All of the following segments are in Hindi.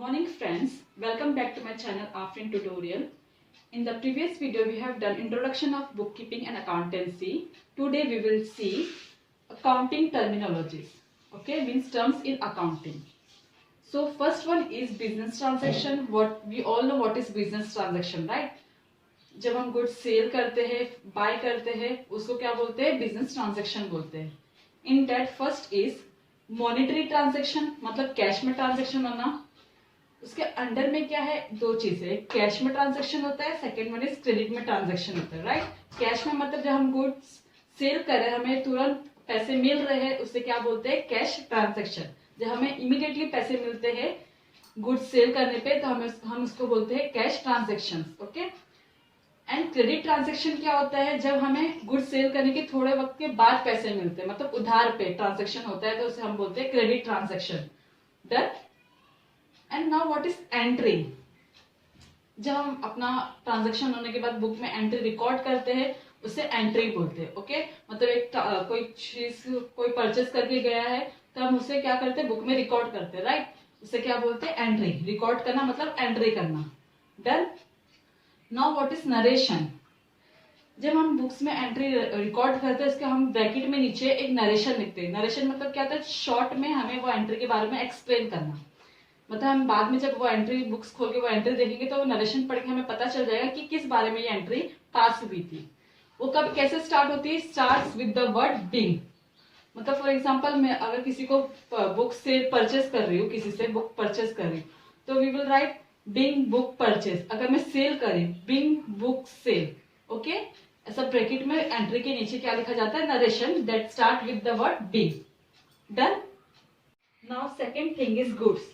morning friends, welcome back to my channel Afrin Tutorial. In the previous video we have done introduction of bookkeeping and accountancy. Today we will see accounting terminologies. Okay, means terms in accounting. So first one is business transaction. What we all know what is business transaction, right? जब हम गुड्स सेल करते हैं, बाय करते हैं, उसको क्या बोलते हैं? बिजनेस ट्रांजैक्शन बोलते हैं. In that first is monetary transaction, मतलब कैश में ट्रांजैक्शन होना. उसके अंडर में क्या है? दो चीजें, कैश में ट्रांजैक्शन होता है, सेकंड वन इज क्रेडिट में ट्रांजैक्शन होता है, राइट. कैश में मतलब जब हम गुड्स सेल कर रहे हैं, हमें तुरंत पैसे मिल रहे हैं, उससे क्या बोलते हैं? Cash transaction. जब हमें इमीडिएटली पैसे मिलते हैं गुड्स सेल करने पे, तो हम उसको बोलते हैं cash transaction. Okay. And credit transaction क्या होता है? जब हमें गुड्स सेल करने के थोड़े वक्त के बाद पैसे मिलते हैं, मतलब उधार पे ट्रांजैक्शन होता है, तो उसे हम बोलते हैं credit transaction. Done. And now what is entry? जब हम अपना ट्रांजैक्शन होने के बाद बुक में एंट्री रिकॉर्ड करते हैं, उसे एंट्री बोलते हैं. ओके. मतलब एक कोई चीज कोई परचेस करके गया है, तो हम उसे क्या करते हैं? बुक में रिकॉर्ड करते हैं, राइट. उसे क्या बोलते हैं? एंट्री. रिकॉर्ड करना मतलब एंट्री करना. Done. Now what is narration? जब हम बुक्स में एंट्री रिकॉर्ड करते हैं, इसके हम ब्रैकेट में नीचे एक नरेशन लिखते हैं. नरेशन मतलब क्या होता है? शॉर्ट में हमें वो एंट्री के बारे में एक्सप्लेन करना. मतलब हम बाद में जब वो एंट्री बुक्स खोल के वो एंट्री देखेंगे, तो वो नरेशन पढ़ के हमें पता चल जाएगा कि किस बारे में ये एंट्री पास हुई थी. वो कब कैसे स्टार्ट होती है? Start with the word being. मतलब फॉर एग्जाम्पल, मैं अगर किसी को बुक से परचेस कर रही हूँ, किसी से बुक परचेस कर रही हूँ, तो we will write being book purchase. अगर मैं सेल करी, बिंग बुक सेल. ओके. ऐसा ब्रैकेट में एंट्री के नीचे क्या लिखा जाता है? Narration that start with the word being. Done. Now second thing is goods.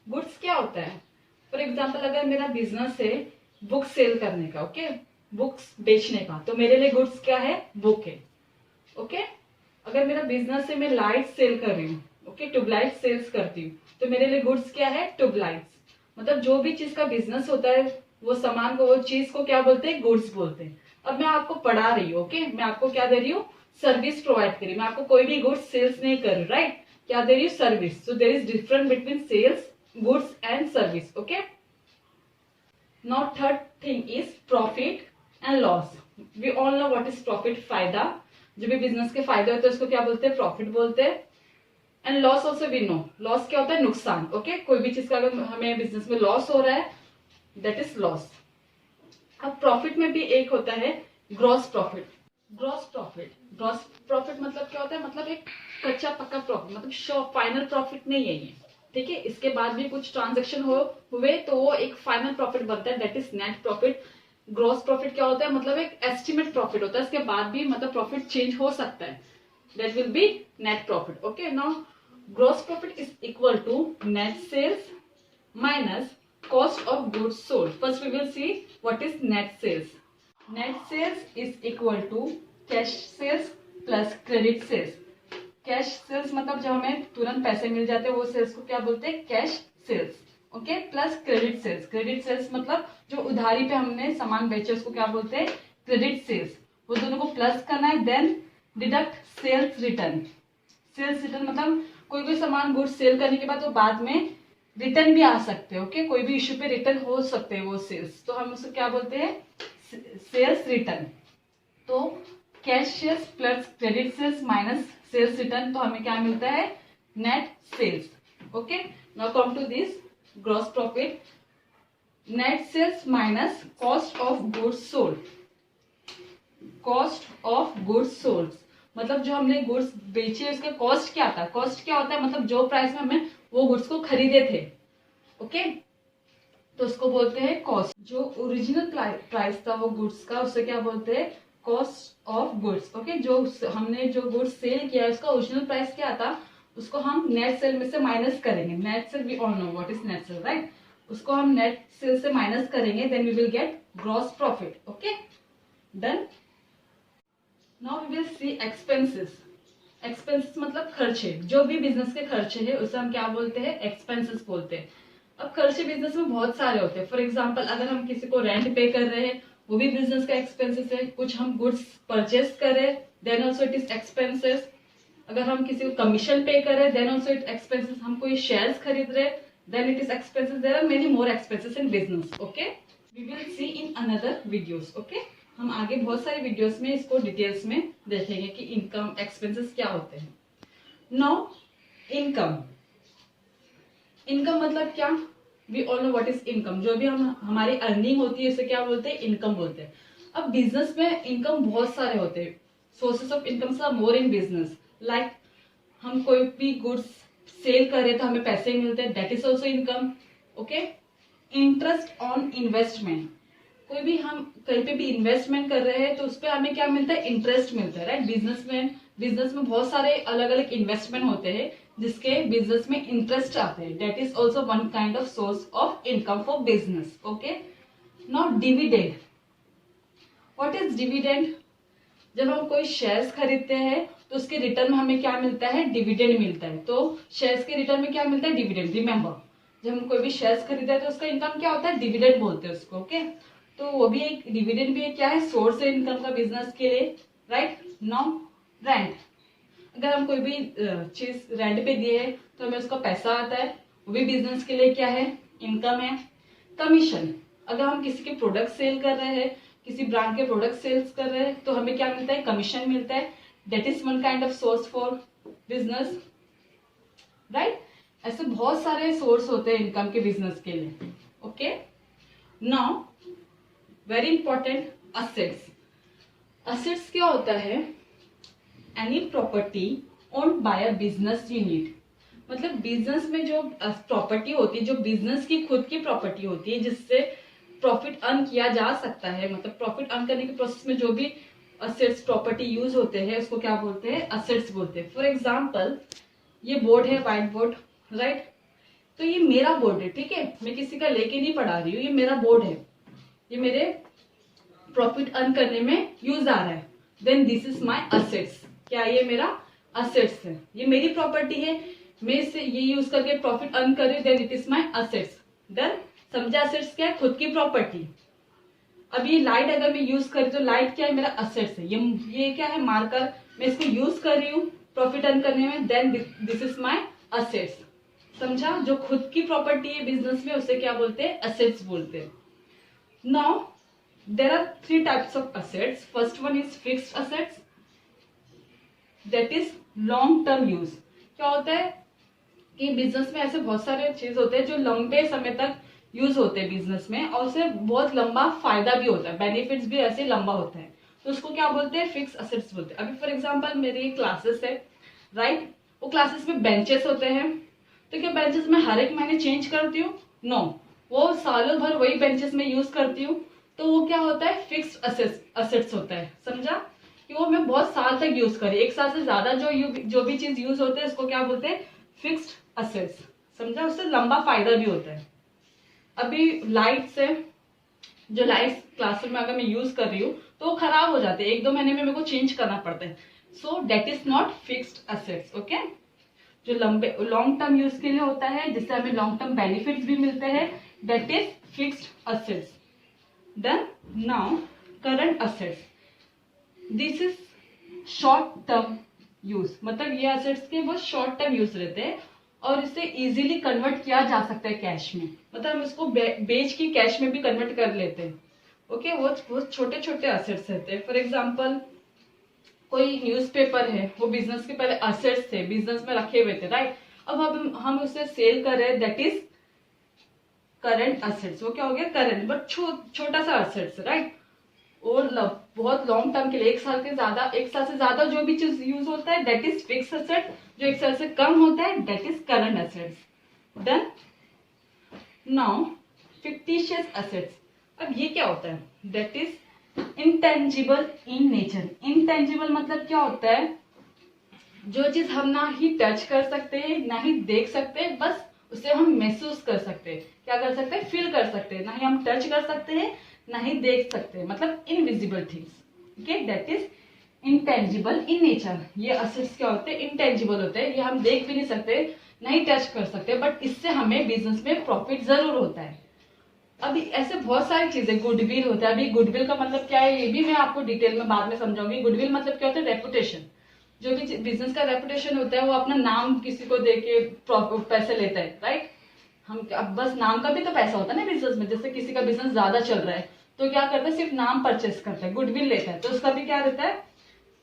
Goods क्या होता है? फॉर एग्जाम्पल, अगर मेरा बिजनेस है बुक सेल करने का, ओके, बुक्स बेचने का, तो मेरे लिए गुड्स क्या है? बुक है. ओके. अगर मेरा बिजनेस है, मैं लाइट सेल कर रही हूँ, ओके, ट्यूबलाइट सेल्स करती हूँ, तो मेरे लिए गुड्स क्या है? ट्यूबलाइट्स. मतलब जो भी चीज का बिजनेस होता है, वो सामान को, वो चीज को क्या बोलते हैं? गुड्स बोलते हैं. अब मैं आपको पढ़ा रही हूँ, ओके, मैं आपको क्या दे रही हूँ? सर्विस प्रोवाइड करी. मैं आपको कोई भी गुड्स सेल्स नहीं कर रही, राइट. क्या दे रही हूँ? Service. So there is difference between sales, goods and service. Okay. Now third thing is profit and loss. We all know what is profit. फायदा. जो भी बिजनेस के फायदे होते हैं उसको क्या बोलते हैं? प्रॉफिट बोलते हैं. And loss also we know. Loss क्या होता है? नुकसान. ओके. कोई भी चीज का अगर हमें बिजनेस में लॉस हो रहा है, दैट इज लॉस. अब प्रॉफिट में भी एक होता है gross profit. Gross profit. Gross profit मतलब क्या होता है? मतलब एक कच्चा पक्का प्रॉफिट, मतलब फाइनल प्रॉफिट नहीं है ये. ठीक है. इसके बाद भी कुछ ट्रांजैक्शन हुए तो वो एक फाइनल प्रॉफिट बनता है, that is net profit. Gross profit क्या होता है? मतलब एक एस्टिमेट प्रॉफिट होता है, इसके बाद भी मतलब प्रॉफिट चेंज हो सकता है, that will be net profit. Okay. Now gross profit is equal to net sales minus cost of goods sold. First we will see what is net sales. Net sales is equal to cash sales plus credit sales. Cash sales मतलब जब हमें तुरंत पैसे मिल जाते हैं, वो सेल्स को क्या बोलते हैं? Cash sales. Okay. Plus credit sales. Credit sales मतलब जो उधारी पे हमने सामान बेचे, उसको क्या बोलते हैं? Credit sales. वो दोनों को प्लस करना है. Then deduct sales return. Sales return मतलब कोई भी सामान गुड्स सेल करने के बाद वो बाद में रिटर्न भी आ सकते हैं. ओके. कोई भी इश्यू पे रिटर्न हो सकते हैं वो सेल्स, तो हम उसको क्या बोलते हैं? Sales return. तो cash sales plus credit sales minus sales return, तो हमें क्या मिलता है? Net sales. Okay. Now come to this gross profit. Net sales minus cost of goods sold. Cost of goods sold मतलब जो हमने गुड्स बेचे उसका कॉस्ट क्या था? कॉस्ट क्या होता है? मतलब जो प्राइस में हमें वो गुड्स को खरीदे थे. ओके. तो उसको बोलते हैं कॉस्ट. जो ओरिजिनल प्राइस था वो गुड्स का, उससे क्या बोलते हैं? Cost of goods. ओके. जो हमने जो गुड्स सेल किया उसका ओरिजिनल प्राइस क्या था, उसको हम नेट सेल में से माइनस करेंगे. Net sale we all know what is net sale, right. उसको हम नेट सेल से माइनस करेंगे, then we will get gross profit. Okay. Done. Now we will see expenses. Expenses मतलब खर्चे. जो भी बिजनेस के खर्चे हैं उसे हम क्या बोलते हैं? एक्सपेंसेस बोलते हैं. अब खर्चे बिजनेस में बहुत सारे होते हैं. फॉर एग्जाम्पल, अगर हम किसी को रेंट पे कर रहे हैं, वो भी बिजनेस का एक्सपेंसेस है. कुछ हम गुड्स परचेस करें, then also it is expenses. अगर हम किसी को कमीशन पे करें, देन ऑल्सो इट एक्सपेंसेस. हम कोई शेयर्स खरीद रहे, then it is expenses. There are many more expenses in business. Okay, we will see in another videos. Okay, हम आगे बहुत सारे वीडियोस में इसको डिटेल्स में देखेंगे कि इनकम एक्सपेंसेस क्या होते हैं. Now income. इनकम मतलब क्या? We all know what is income. जो भी हमारी अर्निंग होती है उसे क्या बोलते हैं? इनकम बोलते हैं. अब बिजनेस में इनकम बहुत सारे होते हैं. Sources of income are more in business. Like हम कोई भी गुड्स सेल कर रहे हैं तो हमें पैसे मिलते हैं, that is also income. Okay. Interest on investment. कोई भी हम कहीं पे भी इन्वेस्टमेंट कर रहे हैं तो उस पर हमें क्या मिलता है? इंटरेस्ट मिलता है. राइट. बिजनेस में बहुत सारे अलग अलग इन्वेस्टमेंट होते हैं जिसके बिजनेस में इंटरेस्ट आते हैं. That is also one kind of source of income for business. Okay. Now dividend. What is dividend? जब हम कोई शेयर्स खरीदते हैं तो उसके रिटर्न में हमें क्या मिलता है? डिविडेंड मिलता है. तो शेयर्स के रिटर्न में क्या मिलता है? डिविडेंड. रिमेंबर, जब हम कोई भी शेयर्स खरीदते हैं तो उसका इनकम क्या होता है? डिविडेंड बोलते हैं उसको. ओके. तो वो भी एक डिविडेंड भी एक क्या है? सोर्स है इनकम का बिजनेस के लिए. राइट. Now rent. अगर हम कोई भी चीज रेंट पे दिए है तो हमें उसका पैसा आता है, वो भी बिजनेस के लिए क्या है? इनकम है. कमीशन. अगर हम किसी के प्रोडक्ट सेल कर रहे हैं, किसी ब्रांड के प्रोडक्ट सेल्स कर रहे हैं तो हमें क्या मिलता है? कमीशन मिलता है. That is one kind of source for business. Right. ऐसे बहुत सारे सोर्स होते हैं इनकम के बिजनेस के लिए. Okay. Now very important, assets. Assets क्या होता है? Any property owned by a business unit. मतलब बिजनेस में जो प्रॉपर्टी होती है, जो बिजनेस की खुद की प्रॉपर्टी होती है जिससे प्रॉफिट अर्न किया जा सकता है. मतलब प्रॉफिट अर्न करने के प्रोसेस में जो भी असेट्स प्रॉपर्टी यूज होते हैं उसको क्या बोलते हैं? असेट्स बोलते हैं. फॉर एग्जाम्पल, ये बोर्ड है, व्हाइट बोर्ड. राइट. तो ये मेरा बोर्ड है. ठीक है, मैं किसी का लेके नहीं पढ़ा रही हूँ, ये मेरा बोर्ड है, ये मेरे प्रॉफिट अर्न करने में यूज आ रहा है. Then this is my assets. क्या ये मेरा असेट्स है? ये मेरी प्रॉपर्टी है, मैं इससे ये यूज करके प्रॉफिट अर्न कर रही हूँ. Then it is my assets. Then समझा, असेट्स क्या है? खुद की प्रॉपर्टी. अब ये लाइट अगर मैं यूज कर रही तो लाइट क्या है? मेरा असेट्स है. ये क्या है? मार्कर. मैं इसको यूज कर रही हूँ प्रॉफिट अर्न करने में. Then this is my assets. समझा? जो खुद की प्रॉपर्टी है बिजनेस में उसे क्या बोलते हैं? असेट्स बोलते हैं. Now there are three types of assets. First one is fixed assets, that is long term use. क्या होता है कि बिजनेस में ऐसे बहुत सारे चीज होते हैं जो लंबे समय तक यूज होते हैं बिजनेस में और उससे बहुत लंबा फायदा भी होता है, बेनिफिट्स भी ऐसे लंबा होता है. तो उसको क्या बोलते हैं? फिक्स असेट्स बोलते हैं. अभी फॉर एग्जांपल मेरी क्लासेस है. राइट. वो क्लासेस में बेंचेस होते हैं. तो क्या बेंचेस में हर एक महीने चेंज करती हूँ? नो. वो सालों भर वही बेंचेस में यूज करती हूँ. तो वो क्या होता है? फिक्स्ड असेट्स होता है. समझा? कि वो मैं बहुत साल तक यूज करी, एक साल से ज्यादा जो भी चीज यूज होते हैं उसको क्या बोलते हैं? Fixed assets. समझा? उससे लंबा फायदा भी होता है. अभी लाइट्स है, जो लाइट्स क्लासरूम में अगर मैं यूज कर रही हूँ तो वो खराब हो जाते हैं, 1-2 महीने में मेरे को चेंज करना पड़ता है. So that is not fixed assets. Okay. जो लॉन्ग टर्म यूज के लिए होता है जिससे हमें लॉन्ग टर्म बेनिफिट्स भी मिलते हैं, that is fixed assets. Then now current assets. This is short term use. मतलब ये assets के बहुत short term use रहते हैं और इसे easily convert किया जा सकता है कैश में. मतलब हम इसको बेच के कैश में भी कन्वर्ट कर लेते हैं. ओके. वो छोटे छोटे assets रहते हैं. फॉर एग्जाम्पल कोई न्यूज़पेपर है, वो बिजनेस के पहले assets थे, बिजनेस में रखे हुए थे. राइट. अब हम उसे सेल कर रहे हैं, दैट इज करंट असेट्स. वो क्या हो गया? करंट, बट छोटा सा असेट्स. राइट. और बहुत लॉन्ग टर्म के लिए, एक साल से ज्यादा जो भी चीज यूज होता है दैट इज फिक्स असेट. जो एक साल से कम होता है that is current assets. Then now fictitious assets. अब ये क्या होता है? That is intangible in nature. Intangible मतलब क्या होता है? जो चीज हम ना ही टच कर सकते हैं, ना ही देख सकते हैं, बस उसे हम महसूस कर सकते हैं. क्या कर सकते हैं? फील कर सकते हैं. ना ही हम टच कर सकते हैं, ना ही देख सकते हैं. मतलब invisible things. Okay. That is intangible in nature. ये असेट्स क्या होते हैं? इंटेंजिबल होते हैं. ये हम देख भी नहीं सकते, ना ही टच कर सकते, बट इससे हमें बिजनेस में प्रॉफिट जरूर होता है. अभी ऐसे बहुत सारी चीजें, गुडविल होता है. अभी गुडविल का मतलब क्या है ये भी मैं आपको डिटेल में बाद में समझाऊंगी. गुडविल मतलब क्या होता है? रेपुटेशन. जो भी बिजनेस का रेपुटेशन होता है वो अपना नाम किसी को देके पैसे लेता है. राइट. हम अब बस नाम का भी तो पैसा होता है ना बिजनेस में। जैसे किसी का बिजनेस ज्यादा चल रहा है तो क्या करता है, सिर्फ नाम परचेस करता है, गुडविल लेता है, तो उसका भी क्या रहता है,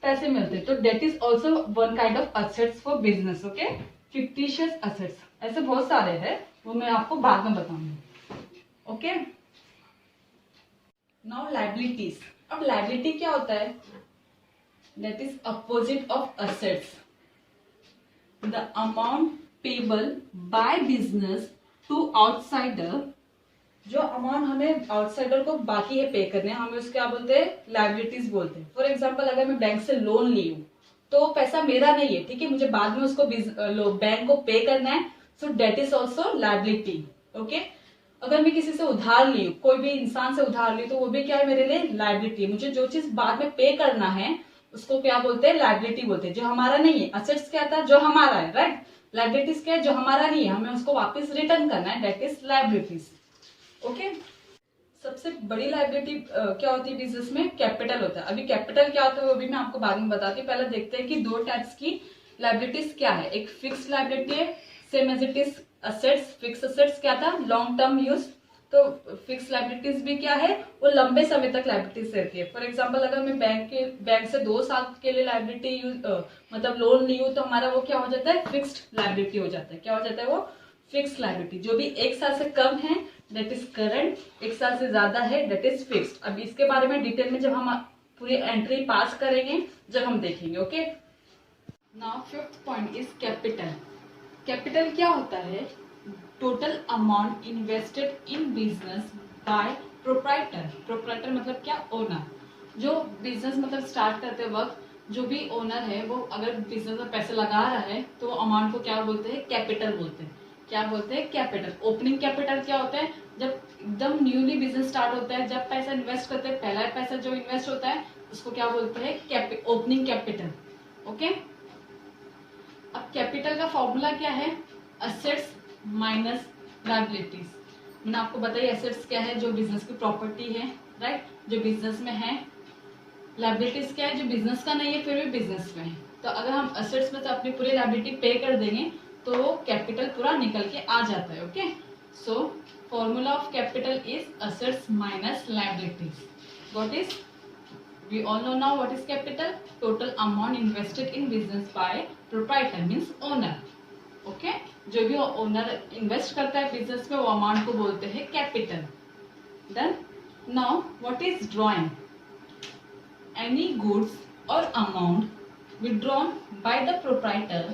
पैसे मिलते हैं। तो debt is also one kind of assets for business. Okay, fictitious assets ऐसे बहुत सारे हैं, वो मैं आपको बाद में बताऊंगी। Okay, now liabilities. अब लाइबिलिटी क्या होता है, that is opposite of assets, the amount payable by business to outsider. जो अमाउंट हमें आउटसाइडर को बाकी है पे करने, हमें उसके क्या बोलते हैं, लाइबिलिटीज बोलते हैं। फॉर एग्जांपल अगर मैं बैंक से लोन ली हूँ तो पैसा मेरा नहीं है, ठीक है, मुझे बाद में उसको बैंक को पे करना है, so debt is also liability. Okay, अगर मैं किसी से उधार ली हूँ, कोई भी इंसान से उधार ली, तो वो भी क्या है, मेरे लिए लाइबिलिटी। मुझे जो चीज बाद में पे करना है उसको क्या बोलते हैं, लाइबिलिटी बोलते हैं। जो हमारा नहीं है, असेट्स क्या था, जो हमारा है, राइट। लाइबिलिटीज क्या है, जो हमारा नहीं है, हमें उसको वापस रिटर्न करना है, डेट इज लाइबिलिटीज। ओके, सबसे बड़ी लाइबिलिटी क्या होती है बिजनेस में, कैपिटल होता है। अभी कैपिटल क्या होता है वो भी मैं आपको बाद में बताती हूँ। पहले देखते हैं कि दो टाइप्स की लाइबिलिटीज क्या है। एक फिक्स्ड लाइबिलिटी है, same as it is assets. Fix assets क्या था, लॉन्ग टर्म यूज, तो फिक्स लाइबिलिटीज भी क्या है, वो लंबे समय तक लाइबिलिटीज रहती है। फॉर एग्जांपल अगर मैं बैंक से 2 साल के लिए लाइबिलिटी मतलब लोन ली हूँ, तो हमारा वो क्या हो जाता है, फिक्स्ड लाइबिलिटी हो जाता है। क्या हो जाता है वो, फिक्स्ड लाइबिलिटी। जो भी 1 साल से कम है दैट इज करंट, 1 साल से ज्यादा है दैट इज फिक्स्ड। अब इसके बारे में डिटेल में जब हम पूरी एंट्री पास करेंगे, जब हम देखेंगे। Okay, now fifth point is capital. Capital क्या होता है, total amount invested in business by proprietor. Proprietor मतलब क्या, ओनर। जो बिजनेस मतलब स्टार्ट करते वक्त जो भी ओनर है वो अगर बिजनेस में पैसे लगा रहा है तो अमाउंट को क्या बोलते हैं, कैपिटल बोलते हैं। क्या बोलते हैं, कैपिटल। ओपनिंग कैपिटल क्या होता है, जब एकदम न्यूली बिजनेस स्टार्ट होता है, जब पैसा इन्वेस्ट करते हैं, पहला पैसा जो इन्वेस्ट होता है उसको क्या बोलते हैं, ओपनिंग कैपिटल। ओके, अब कैपिटल का फॉर्मूला क्या है, असेट्स माइनस लायबिलिटीज। मैंने आपको बताया एसेट्स क्या है, जो बिजनेस की प्रॉपर्टी है, राइट, जो बिजनेस में है। लायबिलिटीज क्या है, जो बिजनेस का नहीं है फिर भी बिजनेस में है। तो अगर हम असेट्स में तो अपनी पूरी लायबिलिटी पे कर देंगे तो वो कैपिटल पूरा निकल के आ जाता है। Okay, so formula of capital is assets minus liabilities. What is, we all know now what is capital, total amount invested in business by proprietor means owner. Okay, जो भी ओनर इन्वेस्ट करता है बिजनेस में वो अमाउंट को बोलते हैं capital. Then now what is drawing, any goods और amount withdrawn by the proprietor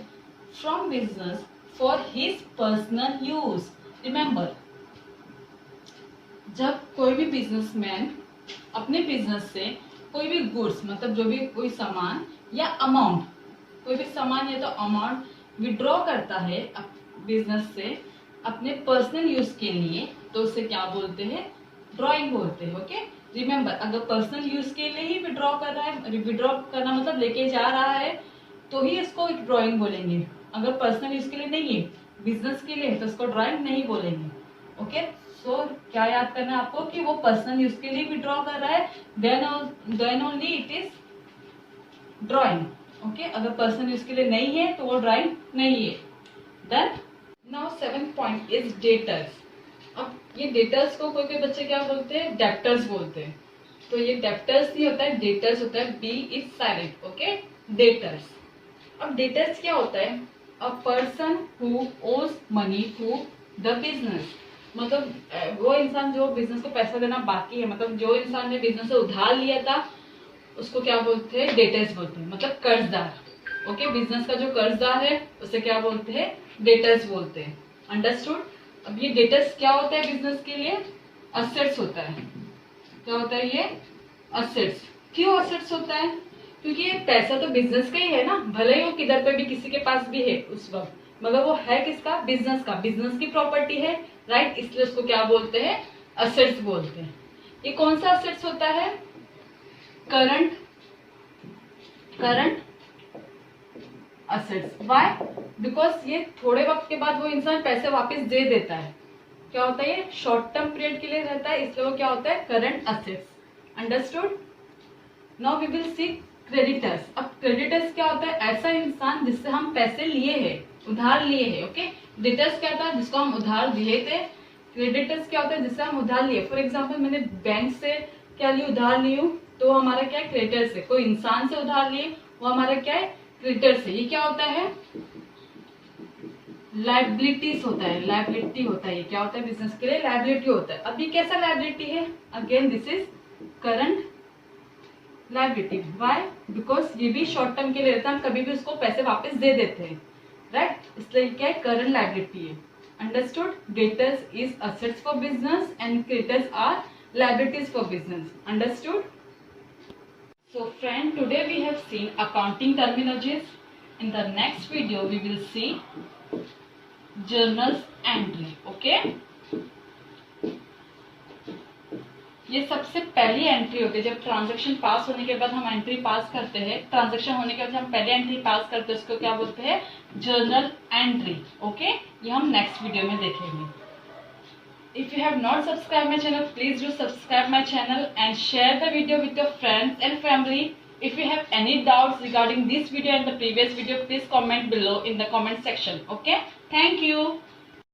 from business for his personal use. Remember, जब कोई भी बिजनेसमैन अपने बिजनेस से कोई भी गुड्स मतलब जो भी कोई सामान या अमाउंट, कोई भी सामान या तो अमाउंट विड्रॉ करता है बिजनेस से अपने पर्सनल यूज के लिए, तो उसे क्या बोलते हैं, ड्राइंग बोलते हैं। ओके, रिमेंबर, अगर पर्सनल यूज के लिए ही विड्रॉ कर रहा है, विड्रॉ करना मतलब लेके जा रहा है, तो ही इसको एक ड्राइंग बोलेंगे। अगर पर्सनल यूज के लिए नहीं है, बिजनेस के लिए, तो इसको ड्राइंग नहीं बोलेंगे। ओके, सो क्या याद करना है आपको कि वो पर्सनल यूज के लिए विड्रॉ कर रहा है, then only it is drawing. Okay, अगर पर्सनल यूज के लिए नहीं है तो वो ड्राइंग नहीं है। Then now 7th point is debtors. अब ये डेटर्स को कोई कोई बच्चे क्या बोलते हैं, डेप्टर्स बोलते हैं। तो ये डेप्टर्स नहीं होता है, डेटर्स होता है, B is silent. Okay, debtors. अब डेटर्स क्या होता है, a person who owes money to the business. मतलब वो इंसान जो बिजनेस को पैसा देना बाकी है, मतलब जो इंसान ने बिजनेस से उधार लिया था उसको क्या बोलते हैं, डेटर्स बोलते हैं, मतलब कर्जदार। ओके, बिजनेस का जो कर्जदार है उसे क्या बोलते हैं, डेटर्स बोलते हैं। अंडरस्टूड। अब ये डेटर्स क्या होता है बिजनेस के लिए, असेट्स होता है। क्या होता है ये, असेट्स। क्यों असेट्स होता है, क्योंकि ये पैसा तो बिजनेस का ही है ना, भले ही वो किधर पे भी किसी के पास भी है उस वक्त, मगर वो है किसका, बिजनेस का, बिजनेस की प्रॉपर्टी है, राइट, इसलिए उसको क्या बोलते हैं, असेट्स बोलते हैं। ये कौन सा असेट्स होता है, करंट असेट्स। व्हाई, बिकॉज ये थोड़े वक्त के बाद वो इंसान पैसे वापस दे देता है। क्या होता है, ये शॉर्ट टर्म पीरियड के लिए रहता है, इसलिए वो क्या होता है, current assets. Understood. Now we will see creditors. अब क्रेडिटर्स क्या होता है, ऐसा इंसान जिससे हम पैसे लिए हैं, उधार लिए हैं। ओके, डेटर्स क्या था, जिसको हम उधार दिए थे। क्रेडिटर्स क्या होता है, जिससे हम उधार लिए। फॉर एग्जाम्पल मैंने बैंक से क्या ली, उधार ली हूँ, तो हमारा क्या है, क्रेडिटर्स है। कोई इंसान से उधार लिए, वो हमारा क्या है, क्रेडिटर्स है। ये क्या होता है, लाइबिलिटीज होता है, लाइबिलिटी होता है। ये क्या होता है, बिजनेस के लिए लाइबिलिटी होता है। अब ये कैसा लाइबिलिटी है, again this is current liability. Why, because ये भी शॉर्ट टर्म के लिए रहता है, हम कभी भी उसको पैसे वापस दे देते हैं, राइट, इसलिए क्या है, करंट लाइबिलिटी है। Understood. Debtors is assets for business and creditors are liabilities for business. Understood? So friend, today we have seen accounting terminologies. In the next video we will see journals entry. Okay? ये सबसे पहली एंट्री होती है। जब ट्रांजैक्शन पास होने के बाद हम एंट्री पास करते हैं, ट्रांजैक्शन होने के बाद हम पहले एंट्री पास करते हैं, उसको क्या बोलते हैं, जर्नल एंट्री। ओके, ये हम नेक्स्ट वीडियो में देखेंगे। If you have not subscribed my channel, please do subscribe my channel and share the video with your friends and family. If you have any doubts regarding this video and the previous video, please comment below in the comment section. Okay? Thank you.